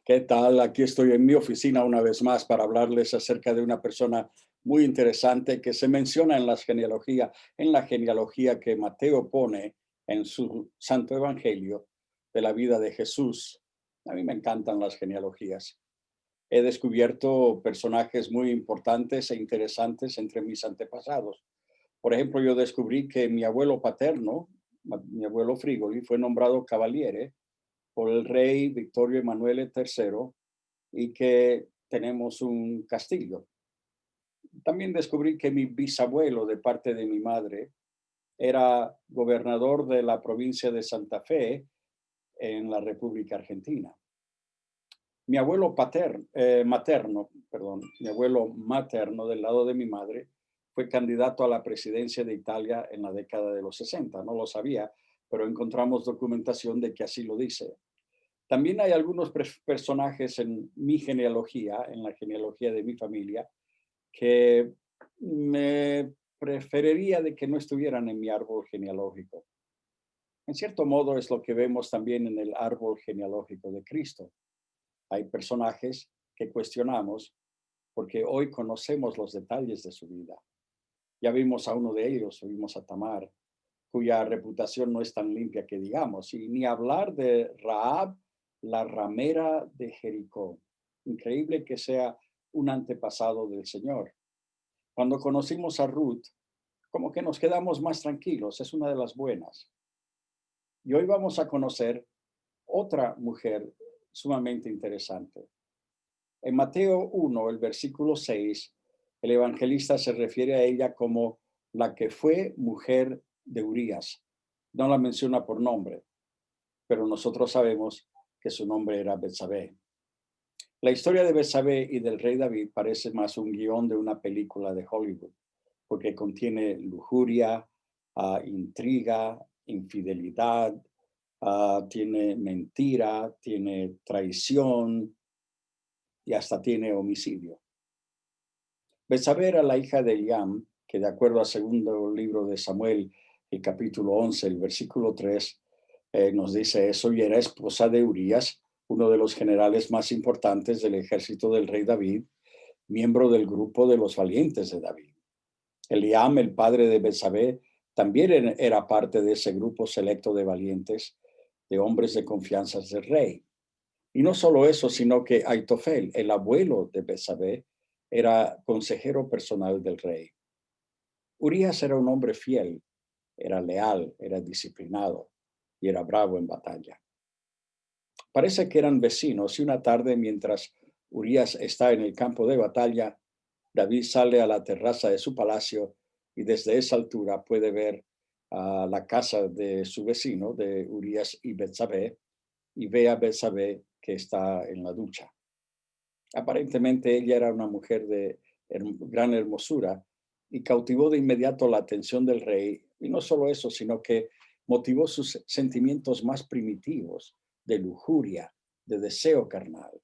¿Qué tal? Aquí estoy en mi oficina una vez más para hablarles acerca de una persona muy interesante que se menciona en en la genealogía que Mateo pone en su Santo Evangelio de la vida de Jesús. A mí me encantan las genealogías. He descubierto personajes muy importantes e interesantes entre mis antepasados. Por ejemplo, yo descubrí que mi abuelo paterno, mi abuelo Frigoli, fue nombrado cavaliere por el rey Victorio Emanuele III y que tenemos un castillo. También descubrí que mi bisabuelo de parte de mi madre era gobernador de la provincia de Santa Fe en la República Argentina. Mi abuelo mi abuelo materno del lado de mi madre fue candidato a la presidencia de Italia en la década de los 60. No lo sabía, pero encontramos documentación de que así lo dice. También hay algunos personajes en mi genealogía, en la genealogía de mi familia, que me preferiría de que no estuvieran en mi árbol genealógico. En cierto modo es lo que vemos también en el árbol genealógico de Cristo. Hay personajes que cuestionamos porque hoy conocemos los detalles de su vida. Ya vimos a uno de ellos, vimos a Tamar, cuya reputación no es tan limpia que digamos, y ni hablar de Rahab, la ramera de Jericó. Increíble que sea un antepasado del Señor. Cuando conocimos a Ruth, como que nos quedamos más tranquilos, es una de las buenas. Y hoy vamos a conocer otra mujer sumamente interesante. En Mateo 1, el versículo 6, el evangelista se refiere a ella como la que fue mujer de Urías. No la menciona por nombre, pero nosotros sabemos que su nombre era Betsabé. La historia de Betsabé y del rey David parece más un guión de una película de Hollywood, porque contiene lujuria, intriga, infidelidad, tiene mentira, tiene traición y hasta tiene homicidio. Betsabé era la hija de Eliam, que de acuerdo al segundo libro de Samuel, el capítulo 11, el versículo 3, nos dice eso, y era esposa de Urías, uno de los generales más importantes del ejército del rey David, miembro del grupo de los valientes de David. Eliam, el padre de Betsabé, también era parte de ese grupo selecto de valientes, de hombres de confianza del rey. Y no solo eso, sino que Aitofel, el abuelo de Betsabé, era consejero personal del rey. Urías era un hombre fiel, era leal, era disciplinado y era bravo en batalla. Parece que eran vecinos y una tarde mientras Urías está en el campo de batalla, David sale a la terraza de su palacio y desde esa altura puede ver la casa de su vecino, de Urías y Betsabé, y ve a Betsabé que está en la ducha. Aparentemente ella era una mujer de gran hermosura y cautivó de inmediato la atención del rey. Y no solo eso, sino que motivó sus sentimientos más primitivos de lujuria, de deseo carnal.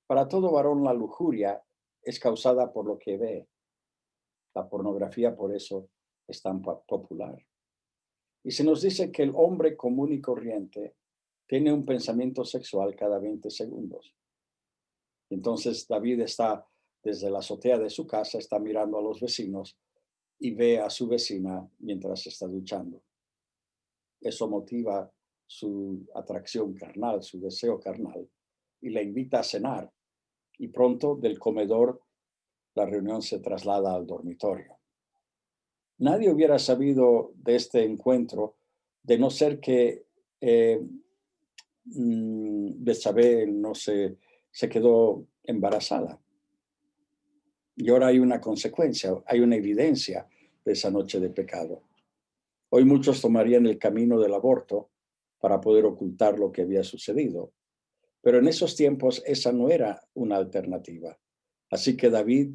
Para todo varón la lujuria es causada por lo que ve. La pornografía por eso es tan popular. Y se nos dice que el hombre común y corriente tiene un pensamiento sexual cada 20 segundos. Entonces David está desde la azotea de su casa, está mirando a los vecinos y ve a su vecina mientras está duchando. Eso motiva su atracción carnal, su deseo carnal, y le invita a cenar. Y pronto del comedor la reunión se traslada al dormitorio. Nadie hubiera sabido de este encuentro de no ser que Betsabé no se quedó embarazada. Y ahora hay una consecuencia, hay una evidencia de esa noche de pecado. Hoy muchos tomarían el camino del aborto para poder ocultar lo que había sucedido. Pero en esos tiempos esa no era una alternativa. Así que David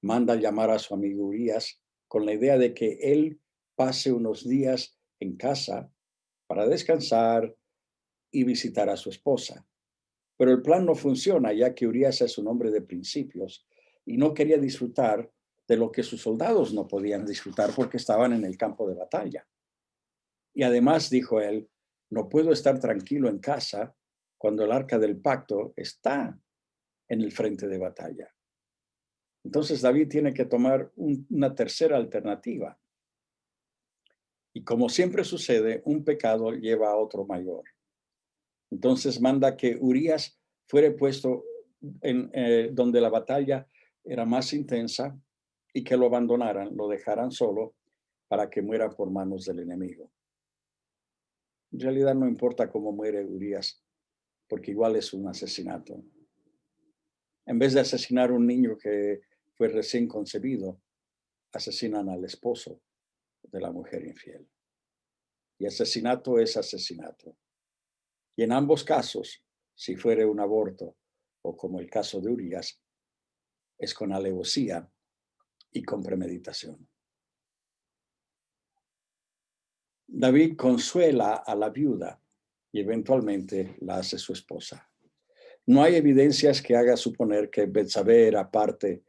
manda llamar a su amigo Urías con la idea de que él pase unos días en casa para descansar y visitar a su esposa. Pero el plan no funciona, ya que Urías es un hombre de principios y no quería disfrutar de lo que sus soldados no podían disfrutar porque estaban en el campo de batalla. Y además, dijo él, no puedo estar tranquilo en casa cuando el arca del pacto está en el frente de batalla. Entonces David tiene que tomar una tercera alternativa. Y como siempre sucede, un pecado lleva a otro mayor. Entonces manda que Urías fuera puesto en donde la batalla era más intensa y que lo abandonaran, lo dejaran solo para que muera por manos del enemigo. En realidad no importa cómo muere Urías, porque igual es un asesinato. En vez de asesinar a un niño que fue recién concebido, asesinan al esposo de la mujer infiel. Y asesinato es asesinato. Y en ambos casos, si fuere un aborto o como el caso de Urías, es con alevosía y con premeditación. David consuela a la viuda y eventualmente la hace su esposa. No hay evidencias que haga suponer que Betsabé era parte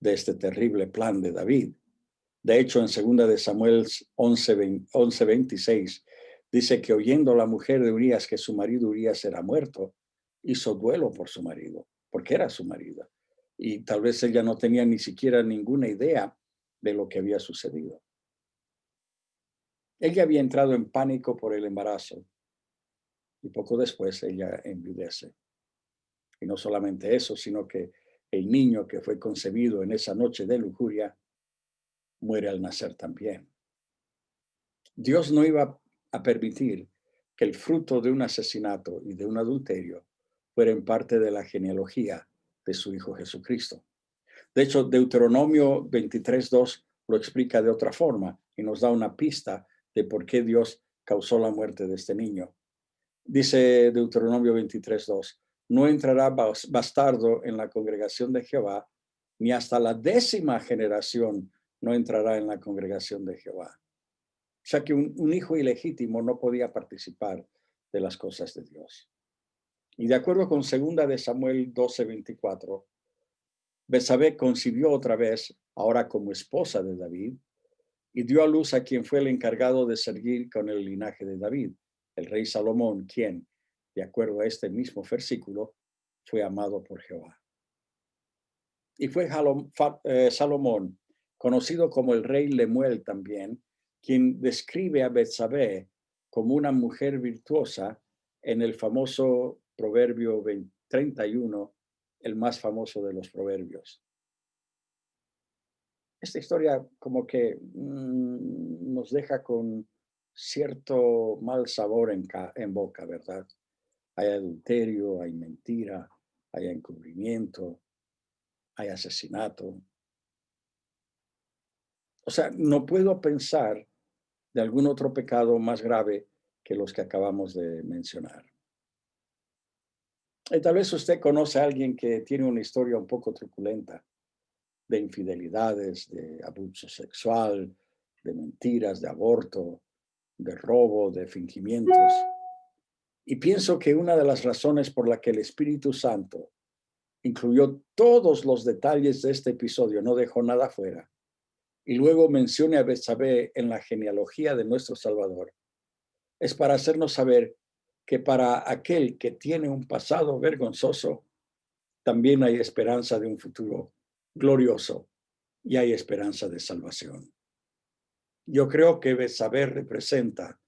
de este terrible plan de David. De hecho, en 2 de Samuel 11:26 dice que oyendo la mujer de Urías que su marido Urías era muerto, hizo duelo por su marido, porque era su marido. Y tal vez ella no tenía ni siquiera ninguna idea de lo que había sucedido. Ella había entrado en pánico por el embarazo y poco después ella enviudece. Y no solamente eso, sino que el niño que fue concebido en esa noche de lujuria muere al nacer también. Dios no iba a permitir que el fruto de un asesinato y de un adulterio fueran parte de la genealogía de su Hijo Jesucristo. De hecho, Deuteronomio 23:2 lo explica de otra forma y nos da una pista de por qué Dios causó la muerte de este niño. Dice Deuteronomio 23:2, no entrará bastardo en la congregación de Jehová, ni hasta la 10ª generación no entrará en la congregación de Jehová. O sea que un hijo ilegítimo no podía participar de las cosas de Dios. Y de acuerdo con 2 de Samuel 12:24, Betsabé concibió otra vez, ahora como esposa de David, y dio a luz a quien fue el encargado de seguir con el linaje de David, el rey Salomón, quien, de acuerdo a este mismo versículo, fue amado por Jehová. Y fue Salomón, conocido como el rey Lemuel también, quien describe a Betsabé como una mujer virtuosa en el famoso Proverbio 31, el más famoso de los proverbios. Esta historia como que nos deja con cierto mal sabor en boca, ¿verdad? Hay adulterio, hay mentira, hay encubrimiento, hay asesinato. O sea, no puedo pensar de algún otro pecado más grave que los que acabamos de mencionar. Y tal vez usted conoce a alguien que tiene una historia un poco truculenta de infidelidades, de abuso sexual, de mentiras, de aborto, de robo, de fingimientos. Y pienso que una de las razones por la que el Espíritu Santo incluyó todos los detalles de este episodio, no dejó nada fuera, y luego mencione a Betsabé en la genealogía de nuestro Salvador, es para hacernos saber que para aquel que tiene un pasado vergonzoso, también hay esperanza de un futuro glorioso y hay esperanza de salvación. Yo creo que Betsabé representa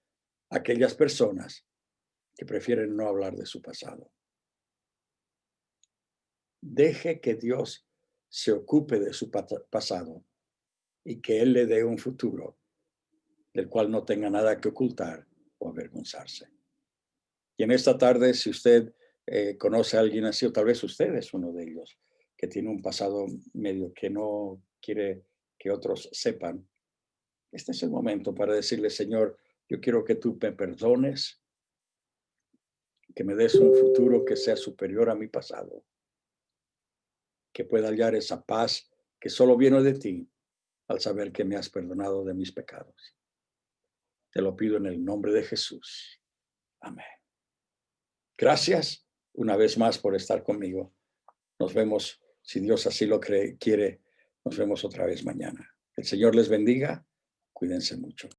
a aquellas personas que prefieren no hablar de su pasado. Deje que Dios se ocupe de su pasado y que Él le dé un futuro del cual no tenga nada que ocultar o avergonzarse. Y en esta tarde, si usted conoce a alguien así, o tal vez usted es uno de ellos, que tiene un pasado medio que no quiere que otros sepan, este es el momento para decirle, Señor, yo quiero que tú me perdones, que me des un futuro que sea superior a mi pasado, que pueda hallar esa paz que solo viene de ti al saber que me has perdonado de mis pecados. Te lo pido en el nombre de Jesús. Amén. Gracias una vez más por estar conmigo. Nos vemos, si Dios así lo quiere, nos vemos otra vez mañana. El Señor les bendiga. Cuídense mucho.